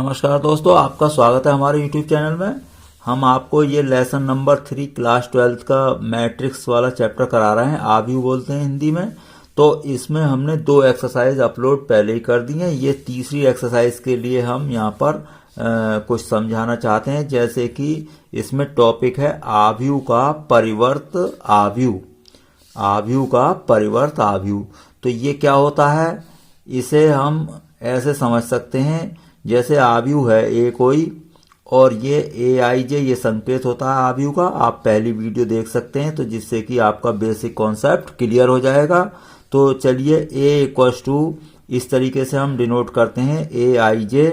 नमस्कार दोस्तों, आपका स्वागत है हमारे YouTube चैनल में। हम आपको ये लेसन नंबर 3 क्लास 12 का मैट्रिक्स वाला चैप्टर करा रहे हैं। आव्यूह बोलते हैं हिंदी में। तो इसमें हमने 2 एक्सरसाइज अपलोड पहले ही कर दी हैं। ये तीसरी एक्सरसाइज के लिए हम यहाँ पर कुछ समझाना चाहते हैं। जैसे कि इसमें टॉपिक है आव्यूह का परिवर्त आव्यूह। आव्यूह का परिवर्त आव्यूह। तो ये क्या होता है, इसे हम ऐसे समझ सकते हैं जैसे आव्यूह है ए कोई, और ये ए आई जे ये संकेत होता है आव्यूह का। आप पहली वीडियो देख सकते हैं, तो जिससे कि आपका बेसिक कॉन्सेप्ट क्लियर हो जाएगा। तो चलिए ए इक्वल्स टू इस तरीके से हम डिनोट करते हैं ए आई जे।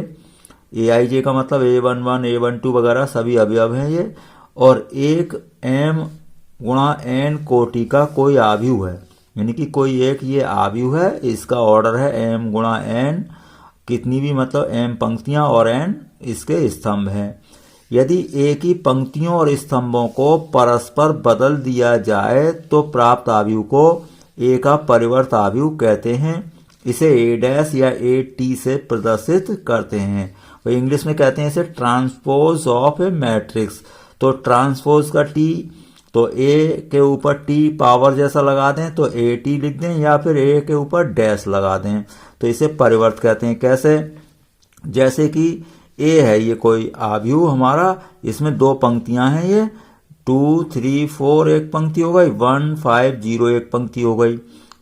ए आई जे का मतलब A11 A12 वगैरह सभी अवयव हैं ये, और एक m गुणा n कोटि का कोई आव्यूह है, यानी कि कोई एक ये आव्यूह है। इसका ऑर्डर है m गुणा n, कितनी भी मतलब m पंक्तियां और n इसके स्तंभ हैं। यदि एक ही पंक्तियों और स्तंभों को परस्पर बदल दिया जाए तो प्राप्त आव्यूह को a का परिवर्त आव्यूह कहते हैं। इसे a डैश या a t से प्रदर्शित करते हैं। वो इंग्लिश में कहते हैं इसे ट्रांसपोज ऑफ ए मैट्रिक्स। तो ट्रांसपोज का t, तो a के ऊपर t पावर जैसा लगा दें तो a t लिख दें, या फिर a के ऊपर डैश लगा दें तो इसे परिवर्त कहते हैं। कैसे, जैसे कि a है ये कोई आव्यूह हमारा, इसमें 2 पंक्तियां हैं, ये 2 3 4 एक पंक्ति हो गई, 1 5 0 एक पंक्ति हो गई।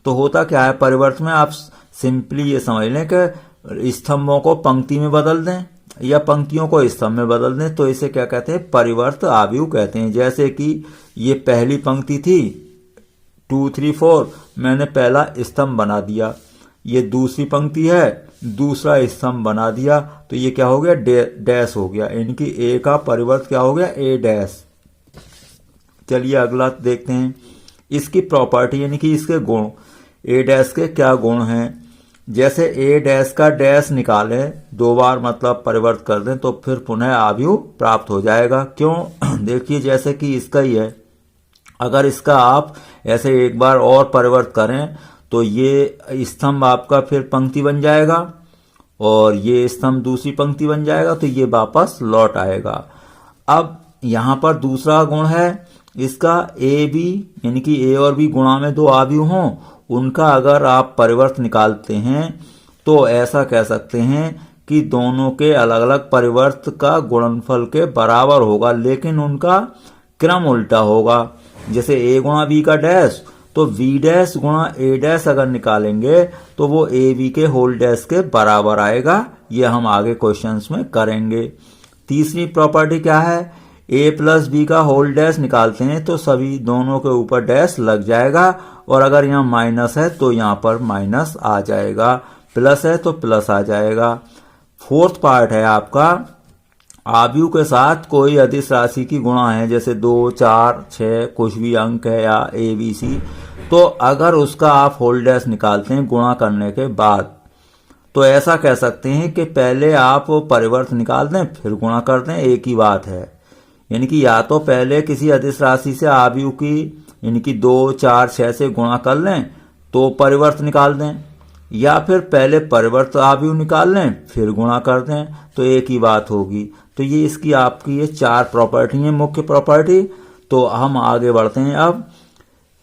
तो होता क्या है परिवर्त में, आप सिंपली ये समझ लें कि स्तंभों को पंक्ति में बदल दें या पंक्तियों को स्तंभ में बदल दें, तो इसे क्या कहते हैं, परिवर्त आव्यूह कहते हैं। जैसे कि ये पहली पंक्ति थी 2 3 4, मैंने पहला स्तंभ बना दिया। ये दूसरी पंक्ति है, दूसरा स्तंभ बना दिया, तो ये क्या हो गया, डैश हो गया, यानी कि ए का परिवर्त क्या हो गया, ए डैश। चलिए अगला देखते हैं इसकी प्रॉपर्टी, यानी कि इसके गुण। ए डैश के क्या गुण हैं, जैसे ए डैश का डैश निकालें, 2 बार मतलब परिवर्त कर दें तो फिर पुनः आव्यूह प्राप्त हो जाएगा। क्यों, देखिए जैसे कि इसका ही है, अगर इसका आप ऐसे एक बार और परिवर्त करें तो ये स्तंभ आपका फिर पंक्ति बन जाएगा, और ये स्तंभ दूसरी पंक्ति बन जाएगा, तो ये वापस लौट आएगा। अब यहां पर दूसरा गुण है इसका ए बी, यानी कि ए और बी गुणा में 2 आव्यूह हों, उनका अगर आप परिवर्त निकालते हैं तो ऐसा कह सकते हैं कि दोनों के अलग अलग परिवर्त का गुणनफल के बराबर होगा, लेकिन उनका क्रम उल्टा होगा। जैसे ए गुणा बी का डैश, तो वी डैश गुणा ए डैश अगर निकालेंगे तो वो ए बी के होल डैश के बराबर आएगा। ये हम आगे क्वेश्चंस में करेंगे। तीसरी प्रॉपर्टी क्या है, ए प्लस बी का होल डैश निकालते हैं तो सभी दोनों के ऊपर डैश लग जाएगा, और अगर यहाँ माइनस है तो यहाँ पर माइनस आ जाएगा, प्लस है तो प्लस आ जाएगा। फोर्थ पार्ट है आपका, आव्यूह के साथ कोई अदिश राशि की गुणा है, जैसे 2 4 6 कुछ भी अंक है या ए बी सी, तो अगर उसका आप होल डैश निकालते हैं गुणा करने के बाद, तो ऐसा कह सकते हैं कि पहले आप परिवर्त निकाल दें फिर गुणा कर दें, एक ही बात है। यानी कि या तो पहले किसी अदिश राशि से आव्यूह की, यानी कि 2 4 6 से गुणा कर लें तो परिवर्त निकाल दें, या फिर पहले परिवर्त आव्यूह निकाल लें फिर गुणा कर दें, तो एक ही बात होगी। तो ये इसकी आपकी ये 4 प्रॉपर्टी है, मुख्य प्रॉपर्टी। तो हम आगे बढ़ते हैं। अब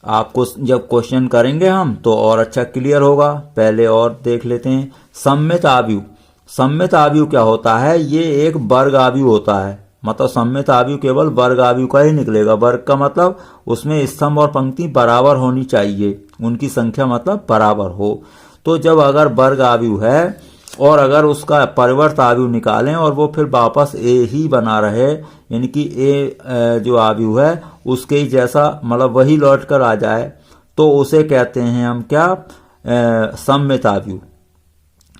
आपको जब क्वेश्चन करेंगे हम तो और अच्छा क्लियर होगा। पहले और देख लेते हैं सममित आव्यूह। सममित आव्यूह क्या होता है, ये एक वर्ग आव्यूह होता है। मतलब सममित आव्यूह केवल वर्ग आव्यूह का ही निकलेगा। वर्ग का मतलब उसमें स्तंभ और पंक्ति बराबर होनी चाहिए, उनकी संख्या मतलब बराबर हो। तो जब अगर वर्ग आव्यूह है और अगर उसका परिवर्त आव्यूह निकालें और वो फिर वापस ए ही बना रहे, यानी कि ए जो आव्यूह है उसके ही जैसा मतलब वही लौट कर आ जाए, तो उसे कहते हैं हम क्या, सममित आव्यूह।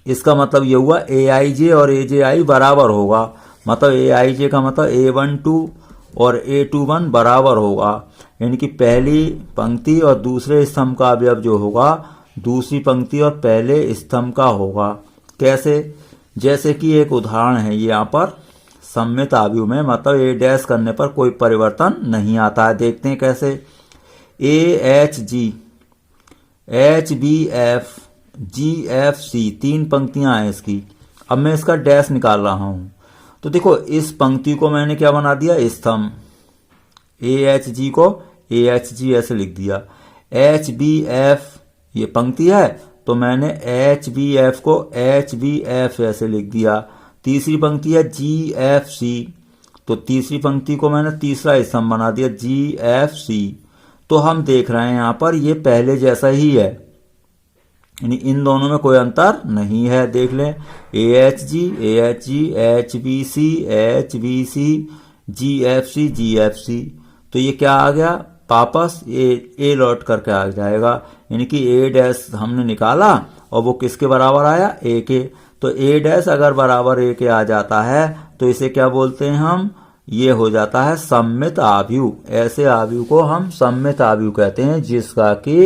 इसका मतलब ये हुआ ए आई जे और ए जे आई बराबर होगा। मतलब ए आई जे का मतलब A12 और A21 बराबर होगा, यानी कि पहली पंक्ति और दूसरे स्तंभ का अवयव जो होगा दूसरी पंक्ति और पहले स्तंभ का होगा। कैसे, जैसे कि एक उदाहरण है ये यहाँ पर, सममित आव्यूह में मतलब ए डैश करने पर कोई परिवर्तन नहीं आता है। देखते हैं कैसे, A H G H B F G F C 3 पंक्तियां हैं इसकी। अब मैं इसका डैश निकाल रहा हूं। तो देखो इस पंक्ति को मैंने क्या बना दिया, स्तंभ। AHG को AHG ऐसे लिख दिया। HBF ये पंक्ति है तो मैंने HBF को HBF ऐसे लिख दिया। तीसरी पंक्ति है GFC, तो तीसरी पंक्ति को मैंने तीसरा स्तंभ बना दिया GFC। तो हम देख रहे हैं यहां पर ये पहले जैसा ही है, यानी इन दोनों में कोई अंतर नहीं है। देख लें AHG AHG HBC HBC GFC GFC, तो ये क्या आ गया वापस ए लौट करके आ जाएगा, यानी कि A डैश हमने निकाला और वो किसके बराबर आया, A के। तो A डैश अगर बराबर A के आ जाता है तो इसे क्या बोलते हैं हम, ये हो जाता है सममित आव्यूह। ऐसे आव्यूह को हम सममित आव्यूह कहते हैं, जिसका कि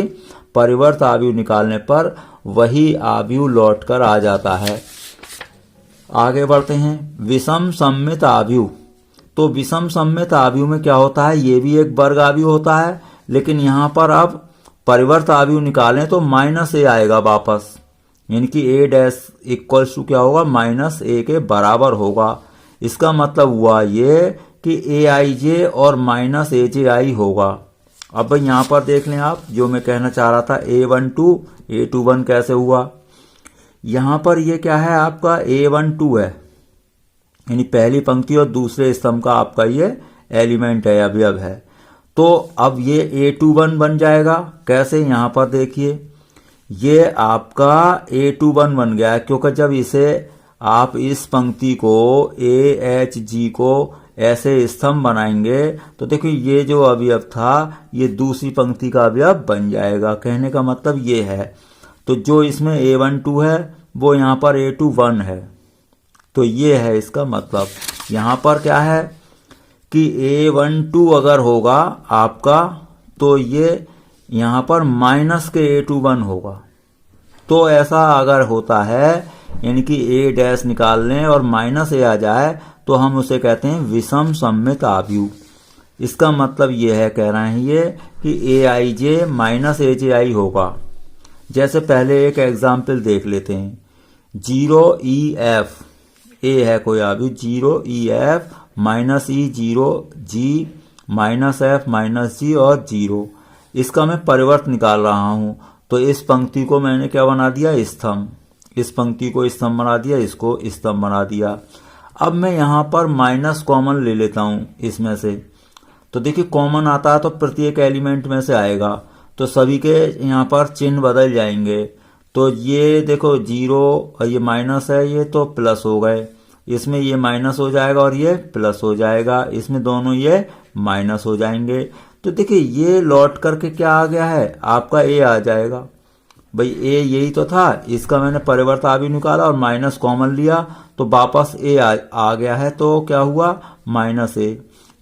परिवर्त आव्यूह निकालने पर वही आव्यूह लौट कर आ जाता है। आगे बढ़ते हैं, विषम सममित आव्यूह। तो विषम सममित आव्यूह में क्या होता है, ये भी एक वर्ग आव्यूह होता है, लेकिन यहां पर अब परिवर्त आव्यूह निकालें तो -A आएगा वापस, यानी कि A डैश इक्वल्स टू क्या होगा, -A के बराबर होगा। इसका मतलब हुआ ये कि AIJ और -AJI होगा। अब यहां पर देख लें आप, जो मैं कहना चाह रहा था A12 A21 कैसे हुआ, यहां पर ये क्या है आपका A12 है, यानी पहली पंक्ति और दूसरे स्तंभ का आपका ये एलिमेंट है, अवयव है। तो अब ये A21 बन जाएगा। कैसे, यहां पर देखिए ये आपका A21 बन गया, क्योंकि जब इसे आप इस पंक्ति को AHG को ऐसे स्तंभ बनाएंगे तो देखिए ये जो अवयव था ये दूसरी पंक्ति का अवयव बन जाएगा। कहने का मतलब ये है, तो जो इसमें A12 है वो यहाँ पर A21 है, तो ये है इसका मतलब। यहाँ पर क्या है कि A12 अगर होगा आपका तो ये यहाँ पर माइनस के A21 होगा। तो ऐसा अगर होता है, यानी कि A डैश निकाल लें और -A आ जाए तो हम उसे कहते हैं विषम सममित आव्यूह। इसका मतलब ये है, कह रहे हैं ये कि AIJ -AJI होगा। जैसे पहले एक एग्जाम्पल देख लेते हैं, 0EF A है कोई आव्यूह, 0EF -E0G -F -G और 0, इसका मैं परिवर्त निकाल रहा हूं। तो इस पंक्ति को मैंने क्या बना दिया, स्तंभ। इस पंक्ति को स्तंभ बना दिया, इसको स्तंभ बना दिया। अब मैं यहां पर माइनस कॉमन ले लेता हूं इसमें से। तो देखिए कॉमन आता है तो प्रत्येक एलिमेंट में से आएगा, तो सभी के यहां पर चिन्ह बदल जाएंगे। तो ये देखो 0 और ये माइनस है, ये तो प्लस हो गए, इसमें ये माइनस हो जाएगा और ये प्लस हो जाएगा, इसमें दोनों ये माइनस हो जाएंगे। तो देखिए ये लौट करके क्या आ गया है, आपका A आ जाएगा। भाई A यही तो था, इसका मैंने परिवर्त आव्यूह निकाला और माइनस कॉमन लिया तो वापस A आ गया है, तो क्या हुआ, -A।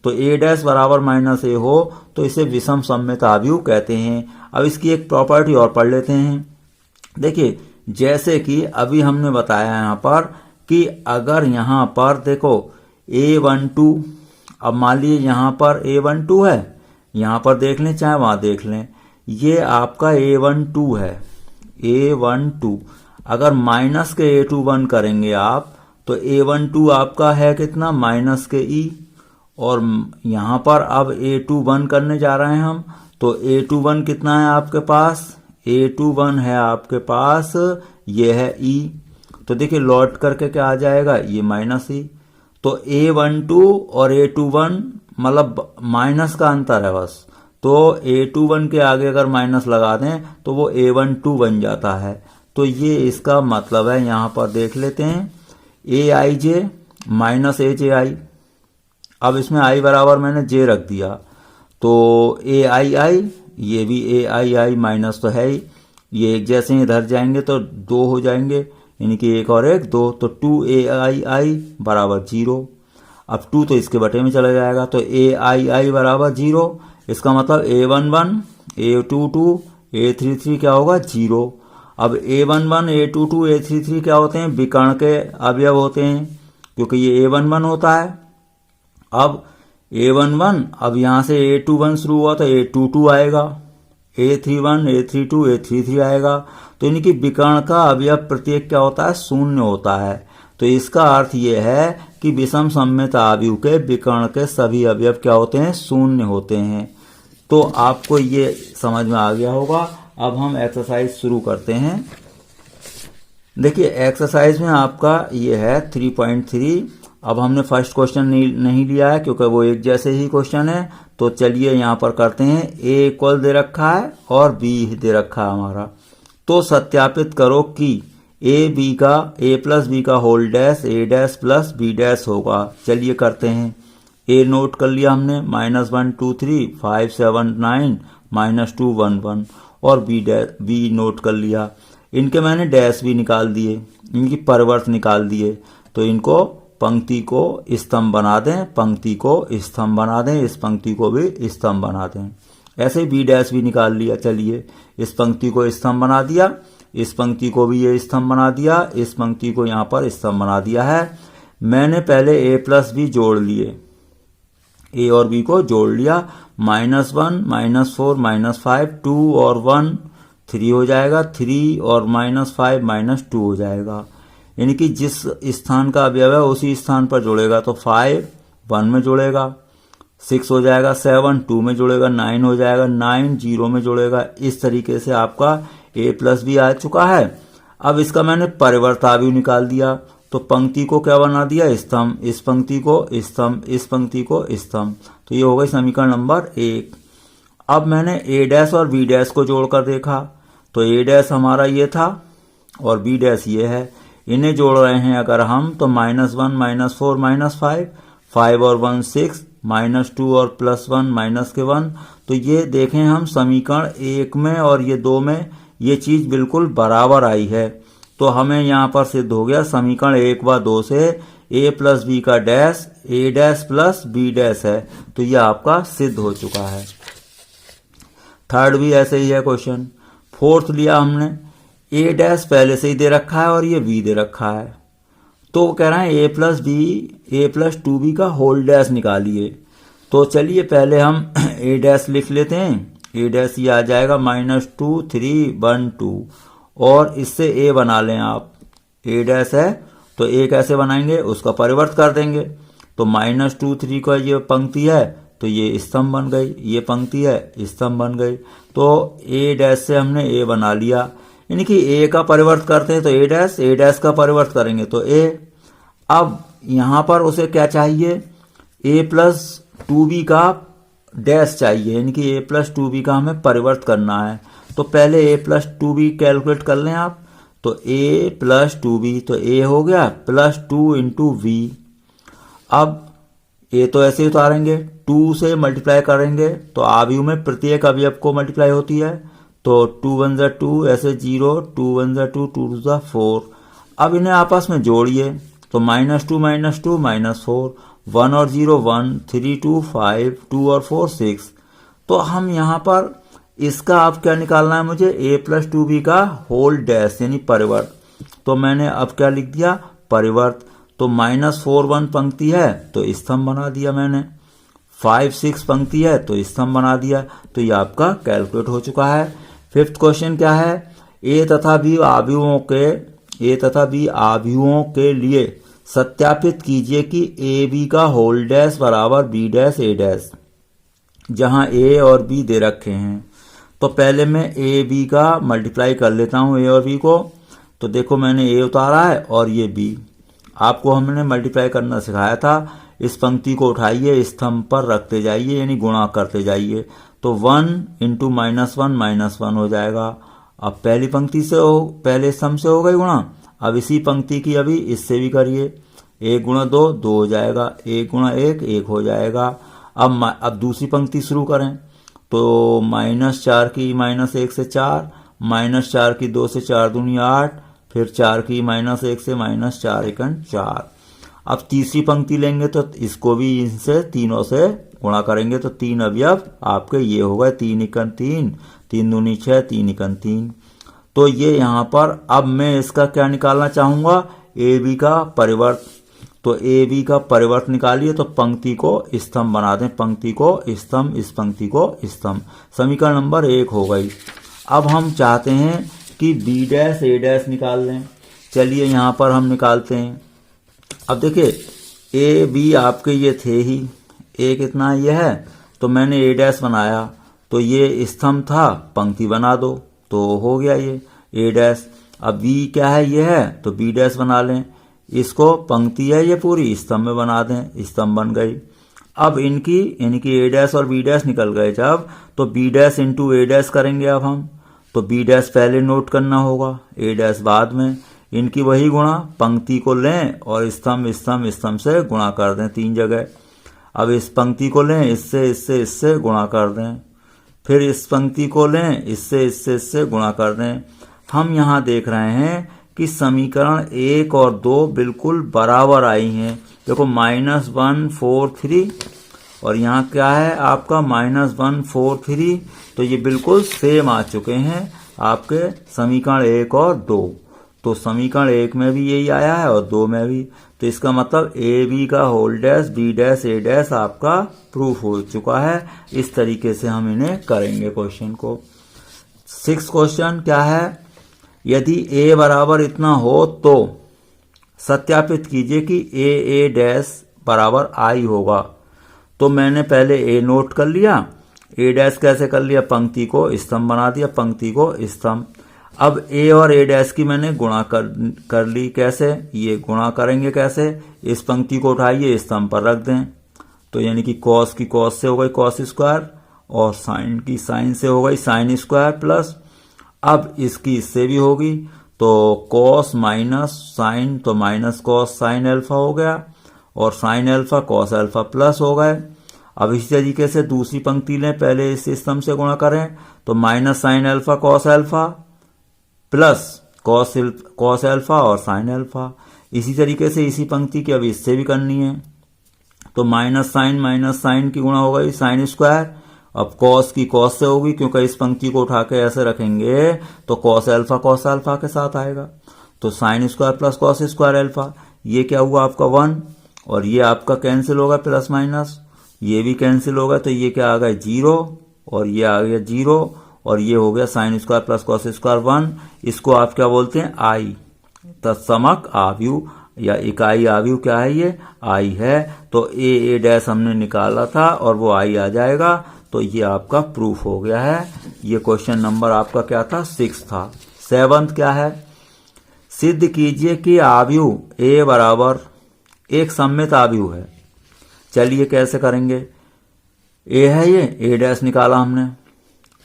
तो A डैश बराबर -A हो तो इसे विषम सममित आव्यूह कहते हैं। अब इसकी एक प्रॉपर्टी और पढ़ लेते हैं। देखिए जैसे कि अभी हमने बताया यहाँ पर कि अगर यहाँ पर देखो A12, अब मान लीजिए यहाँ पर A12 है, यहाँ पर देख लें चाहे वहां देख लें, ये आपका A12 है, A12। अगर माइनस के A21 करेंगे आप तो A12 आपका है कितना, माइनस के E, और यहाँ पर अब A21 करने जा रहे हैं हम, तो A21 कितना है आपके पास, A21 है आपके पास, ये है E। तो देखिए लौट करके क्या आ जाएगा, ये -E। तो A12 और A21 मतलब माइनस का अंतर है बस, तो A21 के आगे अगर माइनस लगा दें तो वो A12 बन जाता है। तो ये इसका मतलब है। यहाँ पर देख लेते हैं AIJ -AJI। अब इसमें I बराबर मैंने J रख दिया, तो AII, ये भी AII माइनस तो है ही, ये एक जैसे ही इधर जाएंगे तो 2 हो जाएंगे, यानी कि 1 और 1 2, तो 2AII बराबर 0। अब 2 तो इसके बटे में चला जाएगा, तो AII बराबर 0। इसका मतलब A11 A22 A33 क्या होगा, 0। अब A11 A22 A33 क्या होते हैं, विकर्ण के अवयव होते हैं, क्योंकि ये A11 होता है। अब A11, अब यहां से A21 शुरू हुआ तो A22 आएगा, A31 A32 A33 आएगा। तो यानी कि विकर्ण का अवयव प्रत्येक क्या होता है, 0 होता है। तो इसका अर्थ ये है कि विषम सममित आव्यूह के विकर्ण के सभी अवयव क्या होते हैं, शून्य होते हैं। तो आपको ये समझ में आ गया होगा। अब हम एक्सरसाइज शुरू करते हैं। देखिए एक्सरसाइज में आपका ये है 3.3। अब हमने फर्स्ट क्वेश्चन नहीं लिया है क्योंकि वो एक जैसे ही क्वेश्चन है। तो चलिए यहाँ पर करते हैं। ए इक्वल दे रखा है और बी दे रखा है हमारा। तो सत्यापित करो कि ए प्लस बी का होल डैश ए डैश प्लस बी डैश होगा। चलिए करते हैं। ए नोट कर लिया हमने, -1 2 3 5 7 9 -2 1 1 और बी नोट कर लिया। इनके मैंने डैश भी निकाल दिए, इनकी परिवर्त निकाल दिए। तो इनको पंक्ति को स्तंभ बना दें, पंक्ति को स्तंभ बना दें, इस पंक्ति को भी स्तंभ बना दें। ऐसे ही बी डैश भी निकाल लिया। चलिए इस पंक्ति को स्तंभ बना दिया, इस पंक्ति को भी ये स्तंभ बना दिया, इस पंक्ति को यहाँ पर स्तंभ बना दिया है। मैंने पहले ए प्लस बी जोड़ लिए, ए और बी को जोड़ लिया। -1 -4 -5 2 और 1 3 हो जाएगा, 3 और -5 -2 हो जाएगा। यानी कि जिस स्थान का अवयव है उसी स्थान पर जोड़ेगा। तो 5 1 में जोड़ेगा, 6 हो जाएगा, 7 2 में जोड़ेगा, 9 हो जाएगा, 9 0 में जोड़ेगा। इस तरीके से आपका ए प्लस बी आ चुका है। अब इसका मैंने परिवर्त आव्यूह निकाल दिया। तो पंक्ति को क्या बना दिया, स्तंभ, इस पंक्ति को स्तंभ, इस पंक्ति को स्तंभ। तो ये हो गई समीकरण नंबर 1। अब मैंने ए डैश और बी डैश को जोड़कर देखा। तो ए डैश हमारा ये था और बी डैश ये है। इन्हें जोड़ रहे हैं अगर हम तो -1 -4 -5 5 और 1 6 -2 और +1 -1। तो ये देखें हम समीकरण 1 में और ये 2 में ये चीज बिल्कुल बराबर आई है। तो हमें यहाँ पर सिद्ध हो गया समीकरण 1 व 2 से ए प्लस बी का डैश ए डैश प्लस बी डैश है। तो ये आपका सिद्ध हो चुका है। थर्ड भी ऐसे ही है क्वेश्चन। फोर्थ लिया हमने, ए डैश पहले से ही दे रखा है और ये बी दे रखा है। तो वो कह रहे हैं ए प्लस 2b का होल डैश निकालिए। तो चलिए पहले हम ए डैश लिख लेते हैं। ए डैश ये आ जाएगा -2 3 1 2 और इससे ए बना लें आप। ए डैश है तो ए कैसे बनाएंगे, उसका परिवर्त कर देंगे। तो -2 3 का ये पंक्ति है तो ये स्तंभ बन गई, ये पंक्ति है स्तंभ बन गई। तो ए डैश से हमने ए बना लिया। यानी कि ए का परिवर्त करते हैं तो ए डैश का परिवर्त करेंगे तो ए। अब यहां पर उसे क्या चाहिए, ए प्लस 2b का डैश चाहिए। यानी कि ए प्लस 2b का हमें परिवर्त करना है। तो पहले ए प्लस 2b कैलकुलेट कर लें आप। तो ए प्लस 2b तो ए हो गया +2 × v। अब ए तो ऐसे उतारेंगे, 2 से मल्टीप्लाई करेंगे तो आव्यूह में प्रत्येक अवयव को मल्टीप्लाई होती है। तो 2 1 × 2 ऐसे 0, 2 1 × 2 2 2 4। अब इन्हें आपस में जोड़िए तो -2 -2 -4 1 और 0 1 3 2 5 2 और 4 6। तो हम यहाँ पर इसका अब क्या निकालना है मुझे, ए प्लस 2b का होल डैश यानी परिवर्त। तो मैंने अब क्या लिख दिया, परिवर्त। तो -4 1 पंक्ति है तो स्तंभ बना दिया मैंने, 5 6 पंक्ति है तो स्तंभ बना दिया। तो ये आपका कैलकुलेट हो चुका है। फिफ्थ क्वेश्चन क्या है, ए तथा बी आव्यूहों के लिए सत्यापित कीजिए कि ए बी का होल डैश बराबर बी डैश ए डैश, जहां ए और बी दे रखे हैं। तो पहले मैं ए बी का मल्टीप्लाई कर लेता हूं, ए और बी को। तो देखो मैंने ए उतारा है और ये बी। आपको हमने मल्टीप्लाई करना सिखाया था। इस पंक्ति को उठाइए, स्तंभ पर रखते जाइए यानी गुणा करते जाइए। तो 1 × -1 हो जाएगा। अब पहली पंक्ति से पहले स्तंभ से हो गई गुणा। अब इसी पंक्ति की अभी इससे भी करिए, 1 × 2 2 हो जाएगा, 1 × 1 1 हो जाएगा। अब दूसरी पंक्ति शुरू करें तो -4 की -1 से 4, -4 की 2 से 4 दूनी 8, फिर 4 की -1 से -4 × 4। अब तीसरी पंक्ति लेंगे तो इसको भी इनसे तीनों से गुणा करेंगे तो 3 अवयव आपके ये हो गए, 3 × 3 3 दूनी 6 3 × 3। तो ये यहाँ पर अब मैं इसका क्या निकालना चाहूंगा, ए बी का परिवर्त। तो ए बी का परिवर्त निकालिए तो पंक्ति को स्तंभ बना दें, पंक्ति को स्तंभ, इस पंक्ति को स्तंभ। समीकरण नंबर 1 हो गई। अब हम चाहते हैं कि बी डैश ए डैश निकाल लें। चलिए यहाँ पर हम निकालते हैं। अब देखिए ए बी आपके ये थे ही, ए कितना ये है, तो मैंने ए डैश बनाया, तो ये स्तंभ था, पंक्ति बना दो तो हो गया ये ए डैश। अब बी क्या है, ये है, तो बी डैश बना लें, इसको पंक्ति है ये पूरी, स्तंभ में बना दें, स्तंभ बन गई। अब इनकी ए डैश और बी डैश निकल गए जब, तो बी डैश इंटू ए डैश करेंगे अब हम, तो बी डैश पहले नोट करना होगा, ए डैश बाद में, इनकी वही गुणा, पंक्ति को लें और स्तंभ स्तंभ स्तंभ से गुणा कर दें 3 जगह। अब इस पंक्ति को लें, इससे इससे इससे गुणा कर दें, फिर इस पंक्ति को लें, इससे इससे इससे गुणा कर दें। हम यहाँ देख रहे हैं कि समीकरण 1 और 2 बिल्कुल बराबर आई हैं। देखो -1 4 3 और यहाँ क्या है आपका -1 4 3, तो ये बिल्कुल सेम आ चुके हैं आपके समीकरण 1 और 2। तो समीकरण 1 में भी यही आया है और 2 में भी, तो इसका मतलब ए बी का होल डैश बी डैश ए डैश आपका प्रूफ हो चुका है। इस तरीके से हम इन्हें करेंगे क्वेश्चन को। 6 क्वेश्चन क्या है, यदि ए बराबर इतना हो तो सत्यापित कीजिए कि ए डैश बराबर आई होगा। तो मैंने पहले ए नोट कर लिया, ए डैश कैसे कर लिया, पंक्ति को स्तंभ बना दिया, पंक्ति को स्तंभ। अब ए और ए डैश की मैंने गुणा कर ली, कैसे, ये गुणा करेंगे कैसे, इस पंक्ति को उठाइए स्तंभ पर रख दें, तो यानी कि कॉस की कॉस से हो गई कॉस स्क्वायर और साइन की साइन से हो गई साइन स्क्वायर प्लस, अब इसकी इससे भी होगी, तो कॉस माइनस साइन, तो माइनस कॉस साइन अल्फा हो गया और sine alpha cos alpha plus हो गए। अब इसी तरीके से दूसरी पंक्ति लें, पहले इस स्तंभ से गुणा करें, तो minus sine alpha cos alpha plus cos alpha और साइन अल्फा। इसी तरीके से इसी पंक्ति की अब इससे भी करनी है, तो माइनस साइन की गुणा हो गई साइन स्क्वायर, अब कॉस की कॉस से होगी क्योंकि इस पंक्ति को उठा के ऐसे रखेंगे तो कॉस अल्फा के साथ आएगा, तो sine square plus cos square alpha, ये क्या हुआ आपका 1 और ये आपका कैंसिल होगा प्लस माइनस, ये भी कैंसिल होगा, तो ये क्या आ गया 0 और ये आ गया 0 और ये हो गया sine square plus cos square 1। इसको आप क्या बोलते हैं, आई, तत्समक आव्यूह या इकाई आव्यूह क्या है, ये आई है। तो ए डैश हमने निकाला था और वो आई आ जाएगा, तो ये आपका प्रूफ हो गया है। ये क्वेश्चन नंबर आपका क्या था, 6 था। 7 क्या है, सिद्ध कीजिए कि आव्यूह ए बराबर एक सममित आव्यूह है। चलिए कैसे करेंगे, ए है ये, ए डैश निकाला हमने,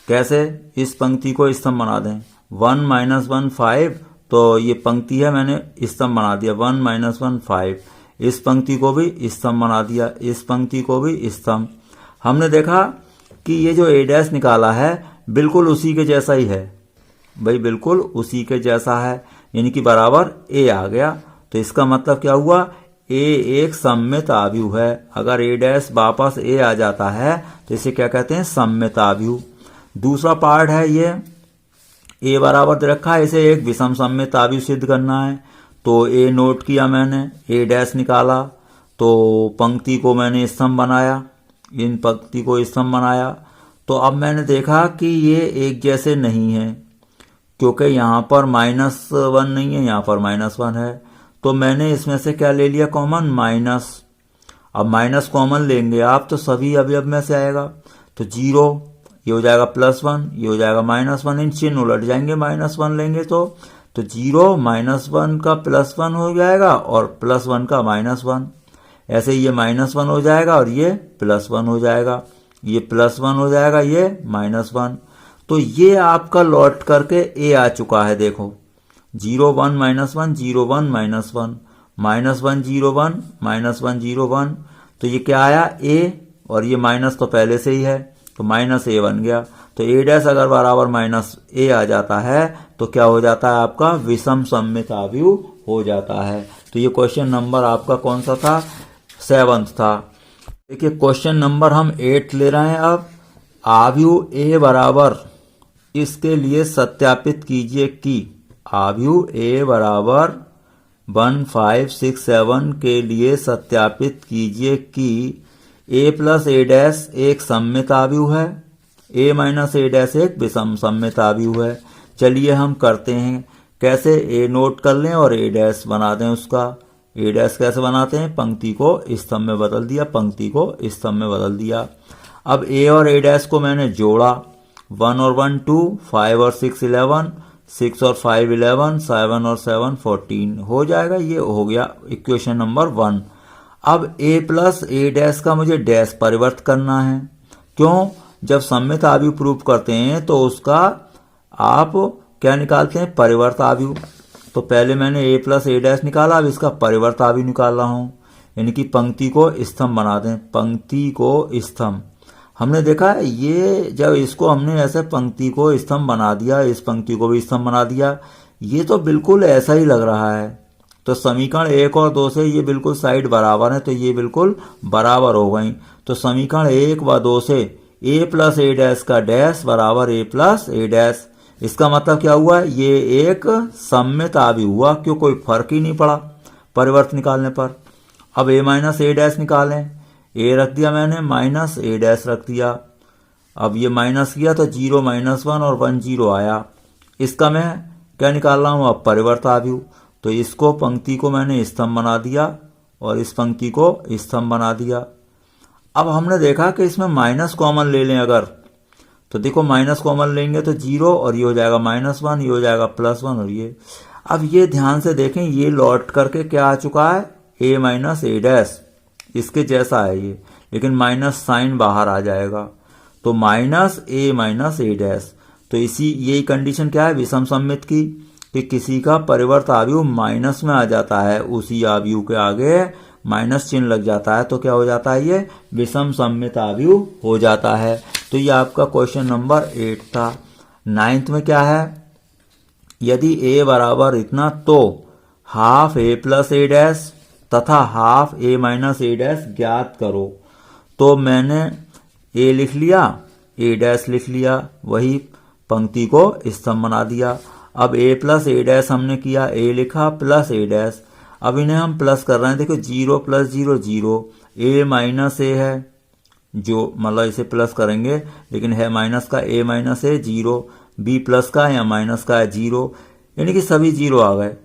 कैसे, इस पंक्ति को स्तंभ बना दें, 1 - 1 5, तो ये पंक्ति है मैंने स्तंभ बना दिया, 1 - 1 5, इस पंक्ति को भी स्तंभ बना दिया, इस पंक्ति को भी स्तंभ। हमने देखा कि ये जो ए डैश निकाला है बिल्कुल उसी के जैसा ही है, भाई बिल्कुल उसी के जैसा है, यानी कि बराबर ए आ गया। तो इसका मतलब क्या हुआ, ए एक सममित आव्यूह है। अगर ए डैश वापस ए आ जाता है तो इसे क्या कहते हैं, सममित आव्यूह। दूसरा पार्ट है ये ए बराबर दे रखा है, इसे एक विषम सममित आव्यूह सिद्ध करना है, तो ए नोट किया मैंने, ए डैश निकाला, तो पंक्ति को मैंने स्तंभ बनाया, इन पंक्ति को स्तंभ बनाया, तो अब मैंने देखा कि ये एक जैसे नहीं है क्योंकि यहाँ पर -1 नहीं है, यहाँ पर -1 है, तो मैंने इसमें से क्या ले लिया कॉमन, माइनस। अब माइनस कॉमन लेंगे आप तो सभी अवयव में से आएगा, तो 0, ये हो जाएगा +1, ये हो जाएगा -1, इन चिन्ह उलट जाएंगे, -1 लेंगे तो 0 -1 का +1 हो जाएगा और +1 का -1, ऐसे ये -1 हो जाएगा और ये +1 हो जाएगा, ये +1 हो जाएगा, ये -1। तो ये आपका लौट करके ए आ चुका है, देखो 0 1 -1 0 1 -1 -1 0 1 -1 0 1, तो ये क्या आया ए, और ये माइनस तो पहले से ही है तो -a बन गया। तो ए डैश अगर बराबर -a आ जाता है तो क्या हो जाता है आपका, विषम सममित आव्यूह हो जाता है। तो ये क्वेश्चन नंबर आपका कौन सा था, 7 था। देखिए क्वेश्चन नंबर हम 8 ले रहे हैं। अब आव्यूह ए बराबर, इसके लिए सत्यापित कीजिए कि आव्यूह ए बराबर 1 5 6 7 के लिए सत्यापित कीजिए कि a प्लस ए डैश एक सममित आव्यूह है, a माइनस ए डैश एक विषम सममित आव्यूह है। चलिए हम करते हैं, कैसे, a नोट कर लें और a डैश बना दें उसका, ए डैश कैसे बनाते हैं, पंक्ति को स्तंभ में बदल दिया, पंक्ति को स्तंभ में बदल दिया। अब ए और ए डैश को मैंने जोड़ा, 1 और 1 2, 5 और 6 11, 6 और 5 11, 7 और 7 14 हो जाएगा। ये हो गया इक्वेशन नंबर 1। अब ए प्लस ए डैश का मुझे डैश परिवर्त करना है। क्यों? जब सममित आव्यूह प्रूफ करते हैं तो उसका आप क्या निकालते हैं, परिवर्त आव्यूह। तो पहले मैंने ए प्लस ए डैश निकाला, अब इसका परिवर्त आव्यूह निकाल रहा हूं, यानी कि पंक्ति को स्तंभ बना दें, पंक्ति को स्तंभ। हमने देखा है ये जब इसको हमने ऐसे पंक्ति को स्तंभ बना दिया, इस पंक्ति को भी स्तंभ बना दिया, ये तो बिल्कुल ऐसा ही लग रहा है। तो समीकरण 1 और 2 से ये बिल्कुल साइड बराबर है, तो ये बिल्कुल बराबर हो गई। तो समीकरण 1 व 2 से ए प्लस ए डैश का डैश बराबर ए प्लस ए डैश। इसका मतलब क्या हुआ, ये एक सममित आव्यूह हुआ, क्यों कोई फर्क ही नहीं पड़ा परिवर्त निकालने पर। अब ए माइनस ए डैश निकालें, ए रख दिया मैंने, माइनस ए डैश रख दिया। अब ये माइनस किया तो 0 -1 और 1 0 आया। इसका मैं क्या निकाल रहा हूं, अब परिवर्त आव्यूह। तो इसको पंक्ति को मैंने स्तंभ बना दिया और इस पंक्ति को स्तंभ बना दिया। अब हमने देखा कि इसमें माइनस कॉमन ले लें अगर, तो देखो माइनस कॉमन लेंगे तो 0 और ये हो जाएगा -1, ये हो जाएगा +1 और ये। अब ये ध्यान से देखें, ये लौट करके क्या आ चुका है, ए माइनस ए डैश, इसके जैसा है ये, लेकिन माइनस साइन बाहर आ जाएगा, तो माइनस ए डैश। तो इसी यही कंडीशन क्या है विषम सममित की, कि किसी का परिवर्त आव्यूह माइनस में आ जाता है, उसी आव्यूह के आगे माइनस चिन्ह लग जाता है, तो क्या हो जाता है, ये विषम सममित आव्यूह हो जाता है। तो ये आपका क्वेश्चन नंबर 8 था। 9th में क्या है, यदि ए बराबर इतना तो हाफ ए प्लस ए डैश तथा हाफ ए माइनस ए डैश ज्ञात करो। तो मैंने ए लिख लिया, ए डैश लिख लिया, वही पंक्ति को स्तंभ बना दिया। अब ए प्लस ए डैश हमने किया, ए लिखा प्लस ए डैश। अब इन्हें हम प्लस कर रहे हैं, देखो 0 + 0 0, ए माइनस ए है, जो मतलब इसे प्लस करेंगे लेकिन है माइनस का, ए माइनस ए 0, बी प्लस का या माइनस का है 0, यानी कि सभी 0 आ गए।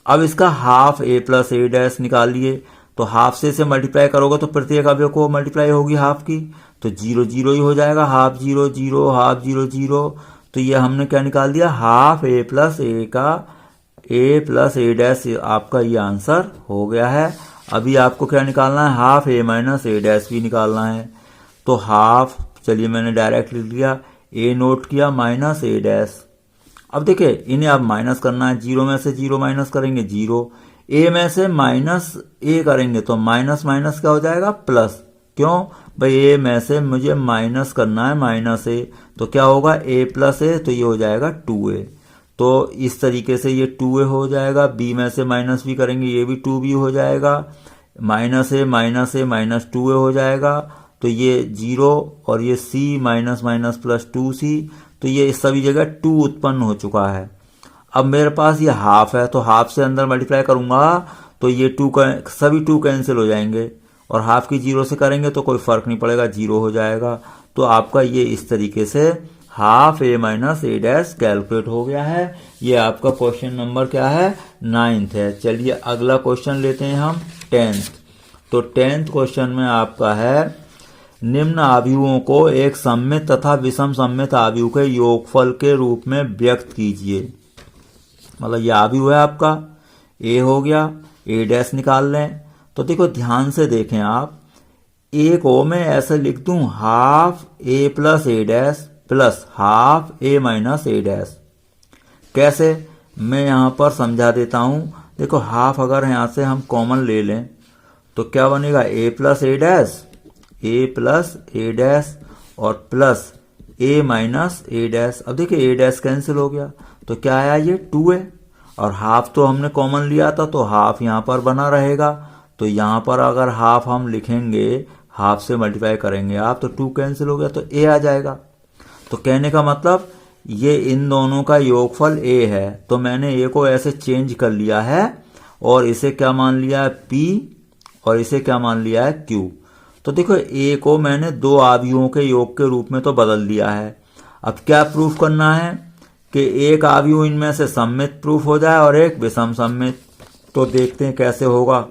अब इसका हाफ ए प्लस ए डैश निकाल लिए, तो हाफ से इसे मल्टीप्लाई करोगे तो प्रत्येक अवयव को मल्टीप्लाई होगी हाफ की, तो 0 0 ही हो जाएगा, हाफ 0 0 हाफ 0 0। तो ये हमने क्या निकाल दिया, हाफ ए प्लस ए का ए प्लस ए डैश, आपका ये आंसर हो गया है। अभी आपको क्या निकालना है, हाफ ए माइनस ए डैश भी निकालना है। तो हाफ, चलिए मैंने डायरेक्ट लिख लिया, ए नोट किया माइनस ए डैश। अब देखिए इन्हें आप माइनस करना है, 0 में से 0 माइनस करेंगे 0, ए में से माइनस ए करेंगे तो माइनस माइनस क्या हो जाएगा, प्लस। क्यों भाई, ए में से मुझे माइनस करना है माइनस ए, तो क्या होगा ए प्लस ए, तो ये हो जाएगा 2a। तो इस तरीके से ये 2a हो जाएगा। बी में से माइनस भी करेंगे, ये भी 2b हो जाएगा, माइनस ए माइनस 2a हो जाएगा, तो ये 0 और ये c minus minus plus 2c, तो ये इस सभी जगह 2 उत्पन्न हो चुका है। अब मेरे पास ये हाफ है, तो हाफ से अंदर मल्टीप्लाई करूंगा तो ये 2 सभी 2 कैंसिल हो जाएंगे, और हाफ की 0 से करेंगे तो कोई फर्क नहीं पड़ेगा, 0 हो जाएगा। तो आपका ये इस तरीके से हाफ ए माइनस ए डैश कैलकुलेट हो गया है। ये आपका क्वेश्चन नंबर क्या है, 9th है। चलिए अगला क्वेश्चन लेते हैं हम 10th। तो 10th क्वेश्चन में आपका है, निम्न आव्यूहों को एक सममित तथा विषम सममित आव्यूह के योगफल के रूप में व्यक्त कीजिए। मतलब ये आव्यूह है आपका, ए हो गया, ए डैश निकाल लें। तो देखो ध्यान से देखें आप, ए को मैं ऐसे लिख दूं, हाफ ए प्लस ए डैश प्लस हाफ ए माइनस ए डैश। कैसे, मैं यहां पर समझा देता हूं। देखो हाफ अगर यहां से हम कॉमन ले लें तो क्या बनेगा, ए प्लस ए डैश और प्लस ए माइनस ए डैश। अब देखिए ए डैश कैंसिल हो गया, तो क्या आया, ये 2a, और हाफ तो हमने कॉमन लिया था तो हाफ यहां पर बना रहेगा। तो यहां पर अगर हाफ हम लिखेंगे, हाफ से मल्टीप्लाई करेंगे आप, तो 2 कैंसिल हो गया तो a आ जाएगा। तो कहने का मतलब ये इन दोनों का योगफल a है, तो मैंने a को ऐसे चेंज कर लिया है और इसे क्या मान लिया है p और इसे क्या मान लिया है q। तो देखो a को मैंने 2 आव्यूहों के योग के रूप में तो बदल दिया है। अब क्या प्रूफ करना है कि एक आव्यूह इनमें से सममित प्रूफ हो जाए और एक विषम सममित। तो देखते हैं कैसे होगा।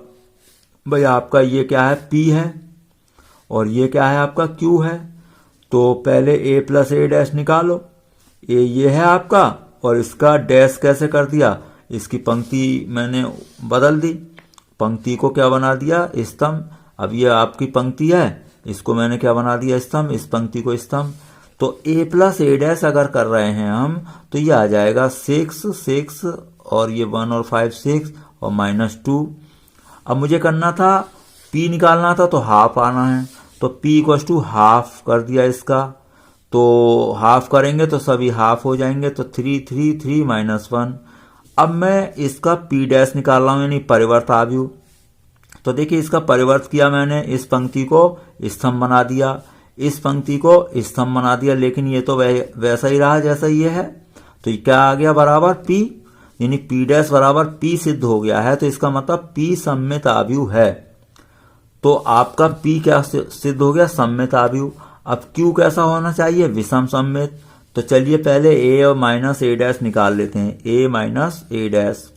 भाई आपका ये क्या है, P है, और ये क्या है आपका Q है। तो पहले A प्लस A डैश निकालो। A ये है आपका, और इसका डैश कैसे कर दिया, इसकी पंक्ति मैंने बदल दी, पंक्ति को क्या बना दिया, स्तंभ। अब ये आपकी पंक्ति है, इसको मैंने क्या बना दिया, स्तंभ, इस पंक्ति को स्तंभ। तो A प्लस A डैश अगर कर रहे हैं हम, तो ये आ जाएगा 6 और ये 1 और 5 6 और -2। अब मुझे करना था P निकालना था, तो हाफ आना है, तो P इक्वल्स टू हाफ कर दिया इसका। तो हाफ करेंगे तो सभी हाफ हो जाएंगे, तो 3 3 3 -1। अब मैं इसका P डैश निकाल रहा हूं, यानी परिवर्त आव्यूह। तो देखिए इसका परिवर्त किया मैंने, इस पंक्ति को स्तंभ बना दिया, इस पंक्ति को स्तंभ बना दिया, लेकिन ये तो वैसा ही रहा जैसा ये है। तो ये क्या आ गया, बराबर P, यानी P डैश बराबर P सिद्ध हो गया है। तो इसका मतलब P सममित आव्यूह है। तो आपका P क्या सिद्ध हो गया, सममित आव्यूह। अब Q कैसा होना चाहिए, विषम सममित। तो चलिए पहले A और माइनस A डैश निकाल लेते हैं, A माइनस A डैश।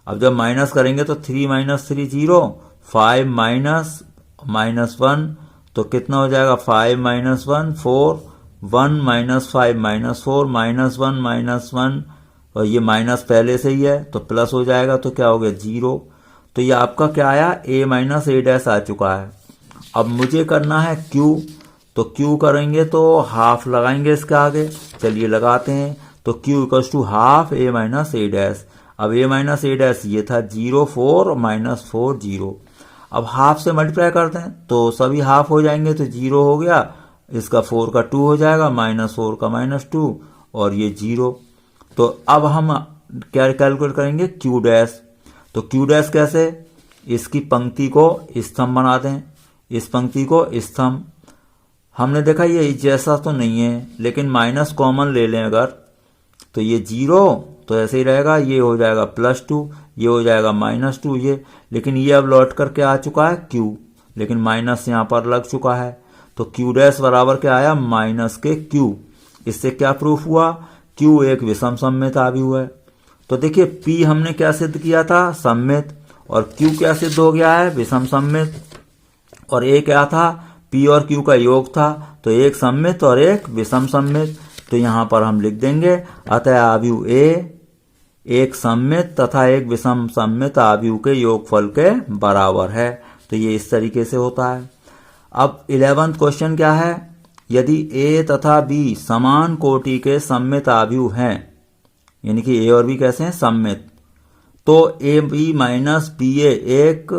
अब जब माइनस करेंगे तो 3 - 3 0, 5 -1, तो कितना हो जाएगा, 5 - 1 4, 1 - 5 -4, -1 -1, और ये माइनस पहले से ही है तो प्लस हो जाएगा, तो क्या हो गया 0। तो ये आपका क्या आया, A माइनस A डैश आ चुका है। अब मुझे करना है Q, तो Q करेंगे तो हाफ लगाएंगे इसके आगे, चलिए लगाते हैं। तो Q equals to half A minus A dash. अब A माइनस A डैश ये था 0 4 -4 0। अब हाफ से मल्टीप्लाई करते हैं तो सभी हाफ हो जाएंगे, तो 0 हो गया, इसका 4 का 2 हो जाएगा, -4 का -2, और ये 0। तो अब हम क्या कैलकुलेट करेंगे, Q डैश। तो Q डैश कैसे, इसकी पंक्ति को स्तंभ बना दें, इस पंक्ति को स्तंभ। हमने देखा ये जैसा तो नहीं है, लेकिन माइनस कॉमन ले लें अगर, तो ये 0 तो ऐसे ही रहेगा, ये हो जाएगा +2, ये हो जाएगा -2 ये, लेकिन ये अब लौट करके आ चुका है Q, लेकिन माइनस यहाँ पर लग चुका है। तो Q डैश बराबर क्या आया, माइनस के Q। इससे क्या प्रूफ हुआ, Q एक विषम सममित आव्यूह है। तो देखिए P हमने क्या सिद्ध किया था, सममित, और Q क्या सिद्ध हो गया है, विषम सममित। और A क्या था, P और Q का योग था, तो एक सममित और एक विषम सममित। तो यहाँ पर हम लिख देंगे, अतः आव्यूह A एक सममित तथा एक विषम सममित आव्यूह के योगफल के बराबर है। तो ये इस तरीके से होता है। अब 11वां क्वेश्चन क्या है, यदि A तथा B समान कोटि के सममित आव्यूह हैं, यानी कि A और B कैसे हैं, सममित, तो AB माइनस BA एक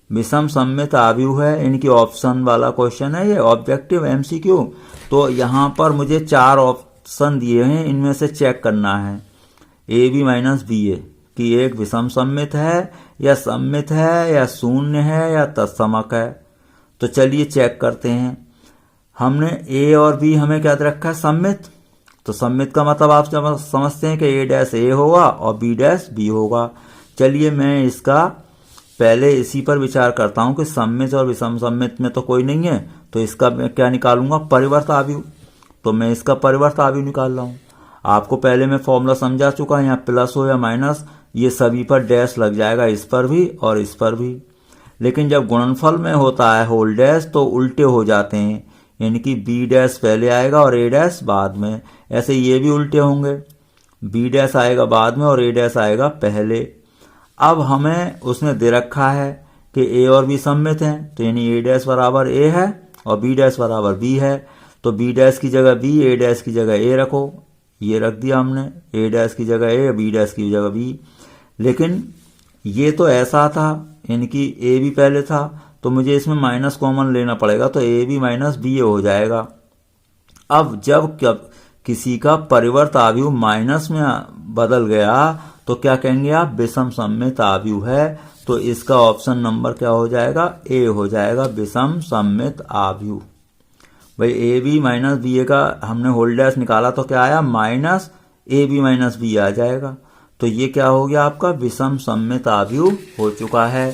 विषम सममित आव्यूह है, यानी कि ऑप्शन वाला क्वेश्चन है ये, ऑब्जेक्टिव MCQ। तो यहाँ पर मुझे 4 ऑप्शन दिए हैं, इनमें से चेक करना है AB माइनस BA कि एक विषम सममित है या सममित है या शून्य है या तत्समक है। तो चलिए चेक करते हैं। हमने A और B हमें क्या रखा है, सममित। तो सममित का मतलब आप समझते हैं कि A डैश A होगा और B डैश B होगा। चलिए मैं इसका पहले इसी पर विचार करता हूं कि सममित और विषम सममित में तो कोई नहीं है, तो इसका मैं क्या निकालूंगा, परिवर्त आव्यूह। तो मैं इसका परिवर्त आव्यूह निकाल रहा हूं। आपको पहले मैं फॉर्मूला समझा चुका है, यहाँ प्लस हो या माइनस ये सभी पर डैश लग जाएगा, इस पर भी और इस पर भी। लेकिन जब गुणनफल में होता है होल डैश तो उल्टे हो जाते हैं, यानी कि B डैश पहले आएगा और A डैश बाद में। ऐसे ये भी उल्टे होंगे, B डैश आएगा बाद में और A डैश आएगा पहले। अब हमें उसने दे रखा है कि A और B सममित हैं, तो यानी A डैश बराबर A है और B डैश बराबर B है। तो B डैश की जगह B, A डैश की जगह A रखो, ये रख दिया हमने, A डैश की जगह A, B डैश की जगह B। लेकिन ये तो ऐसा था, यानी कि A भी पहले था, तो मुझे इसमें माइनस कॉमन लेना पड़ेगा, तो AB माइनस BA हो जाएगा। अब जब किसी का परिवर्त आव्यूह माइनस में बदल गया तो क्या कहेंगे आप, विषम सममित आव्यूह है। तो इसका ऑप्शन नंबर क्या हो जाएगा, A हो जाएगा, विषम सममित आव्यूह। भाई AB माइनस BA का हमने होल डैश निकाला तो क्या आया, माइनस AB माइनस B आ जाएगा। तो ये क्या हो गया, आपका विषम सममित आव्यूह हो चुका है।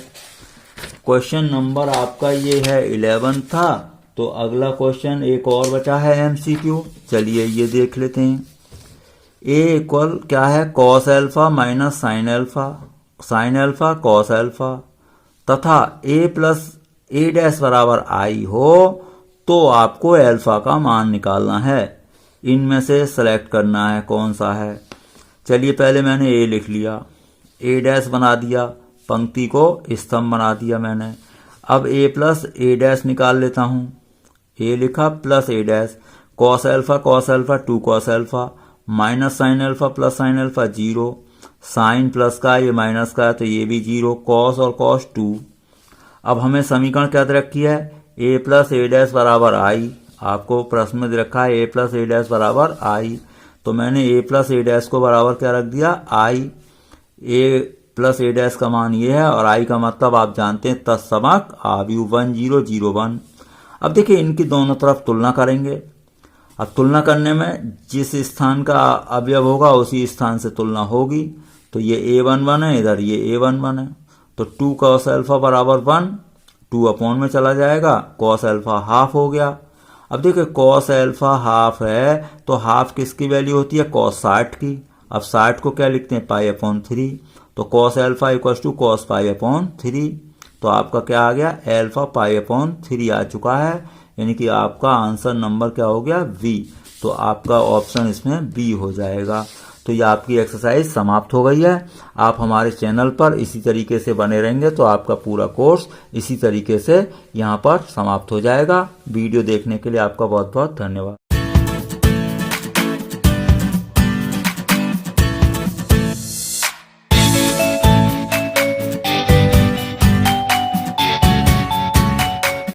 क्वेश्चन नंबर आपका ये है 11 था। तो अगला क्वेश्चन एक और बचा है MCQ, चलिए ये देख लेते हैं। A इक्वल क्या है, cos alpha minus sine alpha, sine alpha cos alpha तथा a प्लस a डैश बराबर i हो तो आपको अल्फा का मान निकालना है। इनमें से सेलेक्ट करना है कौन सा है। चलिए पहले मैंने a लिख लिया, a डैश बना दिया, पंक्ति को स्तंभ बना दिया मैंने। अब a प्लस a डैश निकाल लेता हूं। a लिखा plus a dash, cos alpha 2 cos alpha, minus sine alpha plus sine alpha 0, sine plus का ये माइनस का है तो ये भी 0, कॉस और कॉस 2। अब हमें समीकरण क्या दे रखी है, a प्लस a डैश बराबर i। आपको प्रश्न में दे रखा है a प्लस a डैश बराबर i, तो मैंने a प्लस a डैश को बराबर क्या रख दिया, i। a plus a dash का मान ये है और i का मतलब आप जानते हैं तत्समक आव्यूह 1 0 0 1। अब देखिए इनकी दोनों तरफ तुलना करेंगे। अब तुलना करने में जिस स्थान का अवयव होगा उसी स्थान से तुलना होगी। तो ये a11 है, इधर ये a11 है, तो 2 कॉस अल्फा बराबर 1, 2 अपॉन में चला जाएगा, कॉस अल्फा हाफ हो गया। अब देखिए कॉस अल्फा हाफ है तो हाफ किसकी वैल्यू होती है, कॉस 60 की। अब 60 को क्या लिखते हैं, पाई अपॉन 3, तो cos alpha equal to cos pi upon 3। तो आपका क्या आ गया, अल्फा पाई अपॉन 3 आ चुका है, यानी कि आपका आंसर नंबर क्या हो गया, बी। तो आपका ऑप्शन इसमें बी हो जाएगा। तो ये आपकी एक्सरसाइज समाप्त हो गई है। आप हमारे चैनल पर इसी तरीके से बने रहेंगे तो आपका पूरा कोर्स इसी तरीके से यहाँ पर समाप्त हो जाएगा। वीडियो देखने के लिए आपका बहुत बहुत धन्यवाद।